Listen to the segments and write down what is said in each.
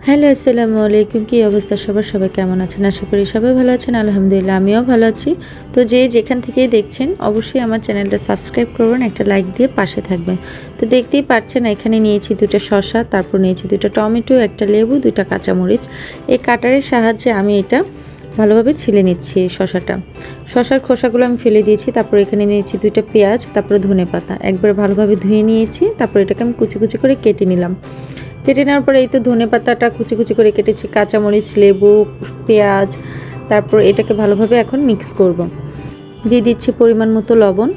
Hello, আসসালামু আলাইকুম। কী অবস্থা সবার? সবাই কেমন আছেন? আশা করি সবাই ভালো আছেন। আলহামদুলিল্লাহ আমিও ভালো আছি। তো যে যেখান থেকেই দেখছেন অবশ্যই আমার চ্যানেলটা সাবস্ক্রাইব করবেন, একটা লাইক দিয়ে পাশে থাকবেন। তো দেখতেই পাচ্ছেন এখানে নিয়েছি 2টা শসা, তারপর নিয়েছি 2টা টমেটো, একটা লেবু, 2টা কাঁচামরিচ। এই কাটারের সাহায্যে আমি এটা ভালোভাবে ছিলে নিচ্ছি শসাটা। শসার খোসাগুলো আমি ফেলে দিয়েছি। তারপর এখানে নিয়েছি 2টা পেঁয়াজ, তারপরে ধনেপাতা। একবার ভালোভাবে ধুয়ে নিয়েছি। তারপর এটাকে আমি কুচি কুচি করে কেটে নিলাম। কেটে নেওয়ার পরে এই তো ধনেপাতাটা কুচি কুচি করে কেটেছি, কাঁচামরিচ, লেবু, পেঁয়াজ। তারপর এটাকে ভালোভাবে এখন মিক্স করব। দিয়ে দিচ্ছি পরিমাণ মতো লবণ।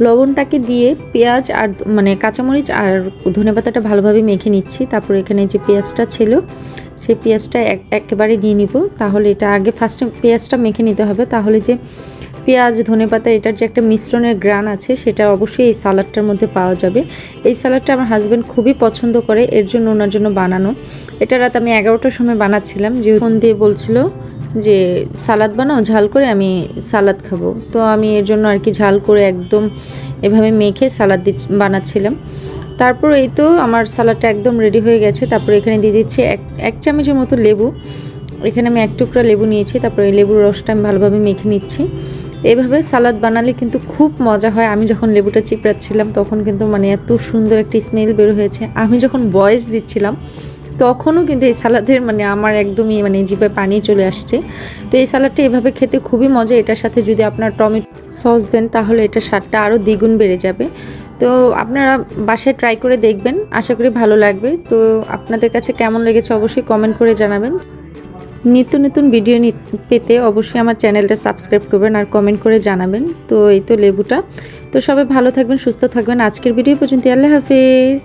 লবণটাকে দিয়ে পেঁয়াজ আর কাঁচামরিচ আর ধনেপাতাটা ভালোভাবে মেখে নিচ্ছি। তারপর এখানে যে পেঁয়াজটা ছিল সেই পেঁয়াজটা একেবারে নিয়ে নিব। তাহলে এটা আগে ফার্স্টে পেঁয়াজটা মেখে নিতে হবে, তাহলে যে পেঁয়াজ ধনেপাতা এটার যে একটা মিশ্রণের গ্রান আছে সেটা অবশ্যই এই সালাডটার মধ্যে পাওয়া যাবে। এই সালাডটা আমার হাজব্যান্ড খুবই পছন্দ করে, এর জন্য ওনার জন্য বানানো। এটা রাত আমি 11টার সময় বানাচ্ছিলাম, যে ফোন দিয়ে বলছিল যে সালাদ বানাও, ঝাল করে আমি সালাদ খাবো। তো আমি এর জন্য আর কি ঝাল করে একদম এভাবে মেখে সালাদ বানাচ্ছিলাম। তারপর এই তো আমার সালাডটা একদম রেডি হয়ে গেছে। তারপর এখানে দিয়ে দিচ্ছি এক চামচের মতো লেবু। এখানে আমি 1 টুকরা লেবু নিয়েছি। তারপর এই লেবুর রসটা আমি ভালোভাবে মেখে নিচ্ছি। এভাবে সালাদ বানালে কিন্তু খুব মজা হয়। আমি যখন লেবুটা চিপড়াচ্ছিলাম তখন কিন্তু এত সুন্দর একটা স্মেল বের হয়েছে। আমি যখন ভয়েস দিচ্ছিলাম তখনও কিন্তু এই সালাদের আমার একদমই জিভে পানি চলে আসছে। তো এই সালাডটা এভাবে খেতে খুবই মজা। এটার সাথে যদি আপনার টমেটো সস দেন তাহলে এটার স্বাদটা আরও দ্বিগুণ বেড়ে যাবে। তো আপনারা বাসায় ট্রাই করে দেখবেন, আশা করি ভালো লাগবে। তো আপনাদের কাছে কেমন লেগেছে অবশ্যই কমেন্ট করে জানাবেন। নিত্য নতুন ভিডিও পেতে অবশ্যই আমার চ্যানেলটা সাবস্ক্রাইব করবেন আর কমেন্ট করে জানাবেন। তো এই তো লেবুটা। তো সবাই ভালো থাকবেন, সুস্থ থাকবেন। আজকের ভিডিও পর্যন্ত, আল্লাহ হাফেজ।